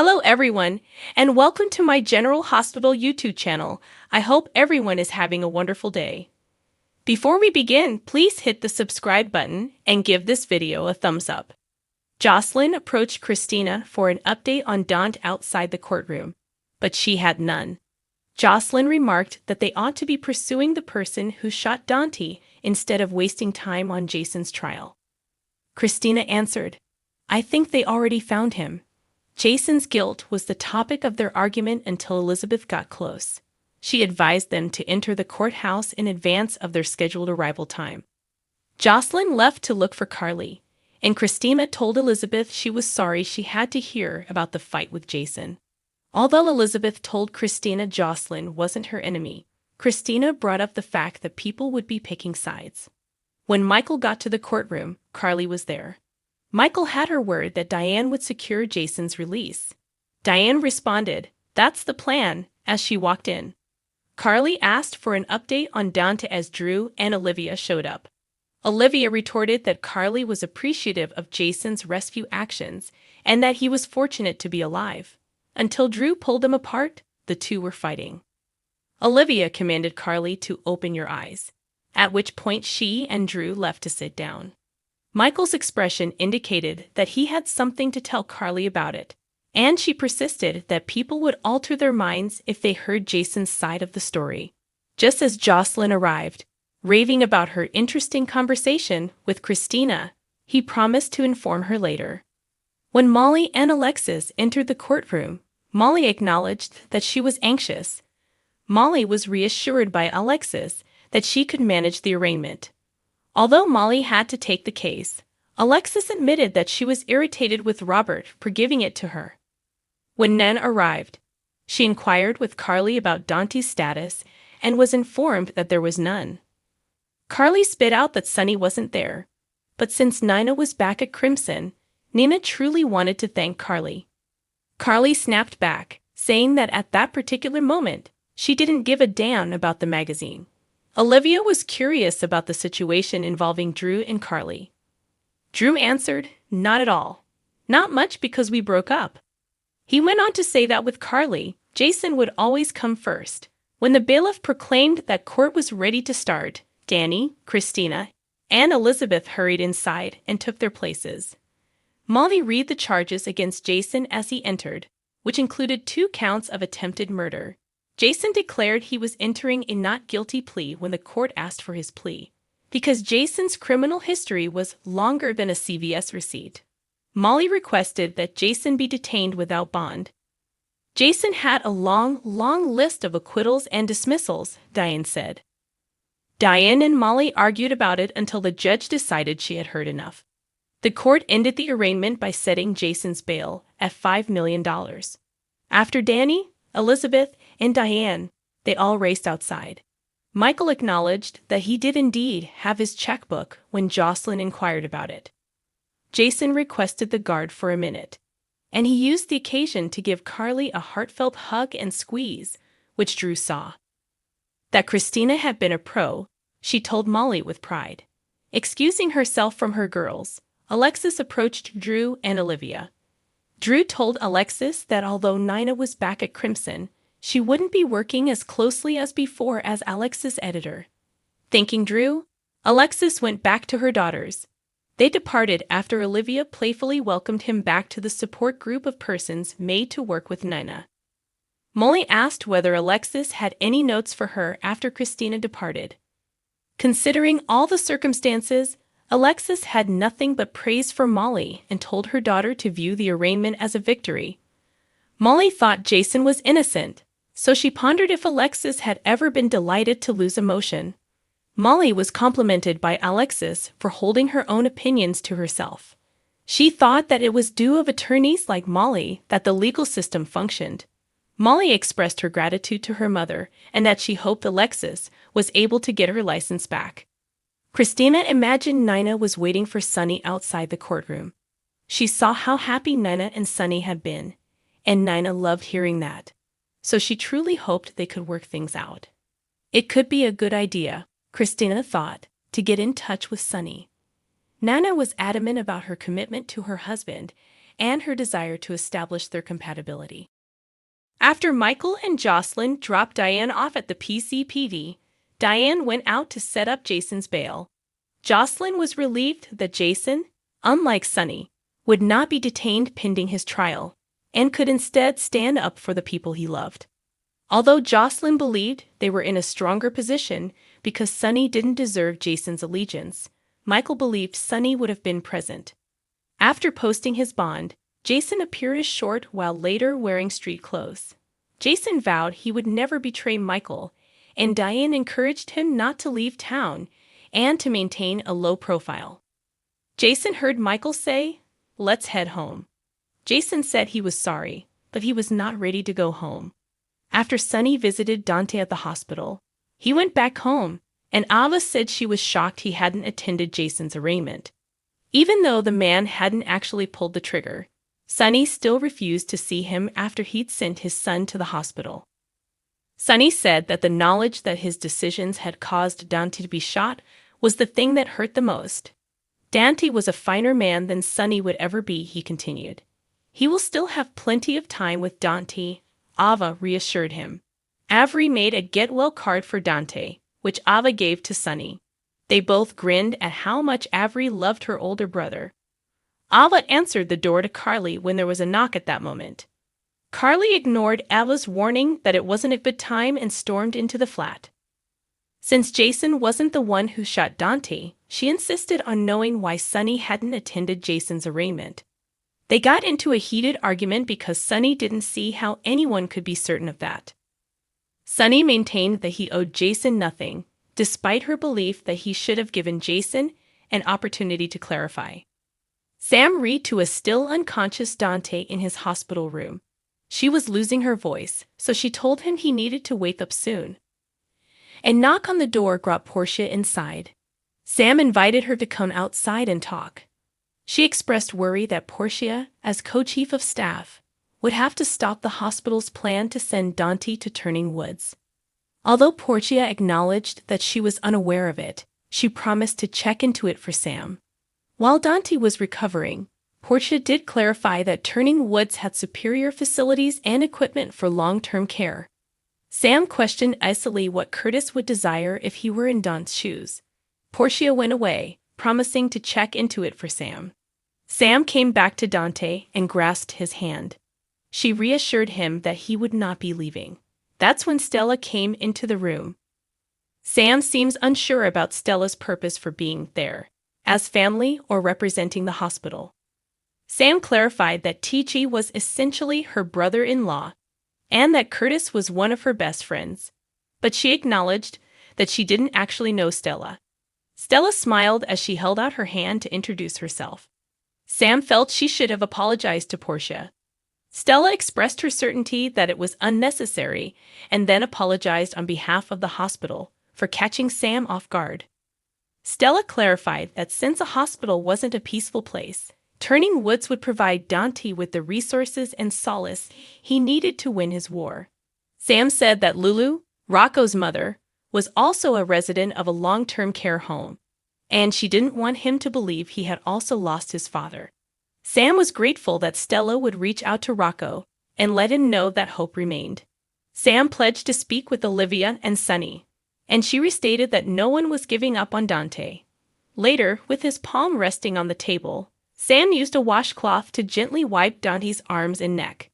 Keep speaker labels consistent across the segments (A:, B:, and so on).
A: Hello everyone, and welcome to my General Hospital YouTube channel. I hope everyone is having a wonderful day. Before we begin, please hit the subscribe button and give this video a thumbs up. Jocelyn approached Christina for an update on Dante outside the courtroom, but she had none. Jocelyn remarked that they ought to be pursuing the person who shot Dante instead of wasting time on Jason's trial. Christina answered, "I think they already found him." Jason's guilt was the topic of their argument until Elizabeth got close. She advised them to enter the courthouse in advance of their scheduled arrival time. Jocelyn left to look for Carly, and Christina told Elizabeth she was sorry she had to hear about the fight with Jason. Although Elizabeth told Christina Jocelyn wasn't her enemy, Christina brought up the fact that people would be picking sides. When Michael got to the courtroom, Carly was there. Michael had her word that Diane would secure Jason's release. Diane responded, "That's the plan," as she walked in. Carly asked for an update on Dante as Drew and Olivia showed up. Olivia retorted that Carly was appreciative of Jason's rescue actions and that he was fortunate to be alive. Until Drew pulled them apart, the two were fighting. Olivia commanded Carly to open your eyes, at which point she and Drew left to sit down. Michael's expression indicated that he had something to tell Carly about it, and she persisted that people would alter their minds if they heard Jason's side of the story. Just as Jocelyn arrived, raving about her interesting conversation with Christina, he promised to inform her later. When Molly and Alexis entered the courtroom, Molly acknowledged that she was anxious. Molly was reassured by Alexis that she could manage the arraignment. Although Molly had to take the case, Alexis admitted that she was irritated with Robert for giving it to her. When Nan arrived, she inquired with Carly about Dante's status and was informed that there was none. Carly spit out that Sonny wasn't there, but since Nina was back at Crimson, Nina truly wanted to thank Carly. Carly snapped back, saying that at that particular moment, she didn't give a damn about the magazine. Olivia was curious about the situation involving Drew and Carly. Drew answered, "Not at all. Not much because we broke up." He went on to say that with Carly, Jason would always come first. When the bailiff proclaimed that court was ready to start, Danny, Christina, and Elizabeth hurried inside and took their places. Molly read the charges against Jason as he entered, which included 2 counts of attempted murder. Jason declared he was entering a not guilty plea when the court asked for his plea, because Jason's criminal history was longer than a CVS receipt. Molly requested that Jason be detained without bond. Jason had a long list of acquittals and dismissals, Diane said. Diane and Molly argued about it until the judge decided she had heard enough. The court ended the arraignment by setting Jason's bail at $5 million. After Danny, Elizabeth, and Diane, they all raced outside. Michael acknowledged that he did indeed have his checkbook when Jocelyn inquired about it. Jason requested the guard for a minute, and he used the occasion to give Carly a heartfelt hug and squeeze, which Drew saw. That Christina had been a pro, she told Molly with pride. Excusing herself from her girls, Alexis approached Drew and Olivia. Drew told Alexis that although Nina was back at Crimson, she wouldn't be working as closely as before as Alexis' editor. Thanking Drew, Alexis went back to her daughters. They departed after Olivia playfully welcomed him back to the support group of persons made to work with Nina. Molly asked whether Alexis had any notes for her after Christina departed. Considering all the circumstances, Alexis had nothing but praise for Molly and told her daughter to view the arraignment as a victory. Molly thought Jason was innocent, so she pondered if Alexis had ever been delighted to lose emotion. Molly was complimented by Alexis for holding her own opinions to herself. She thought that it was due of attorneys like Molly that the legal system functioned. Molly expressed her gratitude to her mother and that she hoped Alexis was able to get her license back. Christina imagined Nina was waiting for Sonny outside the courtroom. She saw how happy Nina and Sonny had been, and Nina loved hearing that. So she truly hoped they could work things out. It could be a good idea, Christina thought, to get in touch with Sonny. Nina was adamant about her commitment to her husband and her desire to establish their compatibility. After Michael and Jocelyn dropped Diane off at the PCPD, Diane went out to set up Jason's bail. Jocelyn was relieved that Jason, unlike Sonny, would not be detained pending his trial, and could instead stand up for the people he loved. Although Jocelyn believed they were in a stronger position because Sonny didn't deserve Jason's allegiance, Michael believed Sonny would have been present. After posting his bond, Jason appeared as short while later wearing street clothes. Jason vowed he would never betray Michael, and Diane encouraged him not to leave town and to maintain a low profile. Jason heard Michael say, "Let's head home." Jason said he was sorry, but he was not ready to go home. After Sonny visited Dante at the hospital, he went back home, and Ava said she was shocked he hadn't attended Jason's arraignment. Even though the man hadn't actually pulled the trigger, Sonny still refused to see him after he'd sent his son to the hospital. Sonny said that the knowledge that his decisions had caused Dante to be shot was the thing that hurt the most. Dante was a finer man than Sonny would ever be, he continued. He will still have plenty of time with Dante, Ava reassured him. Avery made a get-well card for Dante, which Ava gave to Sonny. They both grinned at how much Avery loved her older brother. Ava answered the door to Carly when there was a knock at that moment. Carly ignored Ava's warning that it wasn't a good time and stormed into the flat. Since Jason wasn't the one who shot Dante, she insisted on knowing why Sonny hadn't attended Jason's arraignment. They got into a heated argument because Sonny didn't see how anyone could be certain of that. Sonny maintained that he owed Jason nothing, despite her belief that he should have given Jason an opportunity to clarify. Sam read to a still unconscious Dante in his hospital room. She was losing her voice, so she told him he needed to wake up soon. A knock on the door brought Portia inside. Sam invited her to come outside and talk. She expressed worry that Portia, as co-chief of staff, would have to stop the hospital's plan to send Dante to Turning Woods. Although Portia acknowledged that she was unaware of it, she promised to check into it for Sam. While Dante was recovering, Portia did clarify that Turning Woods had superior facilities and equipment for long-term care. Sam questioned icily what Curtis would desire if he were in Dante's shoes. Portia went away, promising to check into it for Sam. Sam came back to Dante and grasped his hand. She reassured him that he would not be leaving. That's when Stella came into the room. Sam seems unsure about Stella's purpose for being there, as family or representing the hospital. Sam clarified that TG was essentially her brother-in-law, and that Curtis was one of her best friends, but she acknowledged that she didn't actually know Stella. Stella smiled as she held out her hand to introduce herself. Sam felt she should have apologized to Portia. Stella expressed her certainty that it was unnecessary and then apologized on behalf of the hospital for catching Sam off guard. Stella clarified that since a hospital wasn't a peaceful place, Turning Woods would provide Dante with the resources and solace he needed to win his war. Sam said that Lulu, Rocco's mother, was also a resident of a long-term care home, and she didn't want him to believe he had also lost his father. Sam was grateful that Stella would reach out to Rocco and let him know that hope remained. Sam pledged to speak with Olivia and Sonny, and she restated that no one was giving up on Dante. Later, with his palm resting on the table, Sam used a washcloth to gently wipe Dante's arms and neck.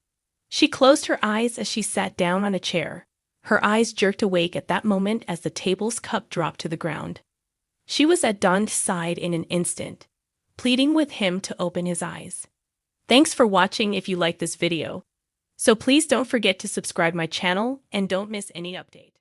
A: She closed her eyes as she sat down on a chair. Her eyes jerked awake at that moment as the table's cup dropped to the ground. She was at Dante's side in an instant, pleading with him to open his eyes. Thanks for watching if you liked this video. So please don't forget to subscribe my channel and don't miss any updates.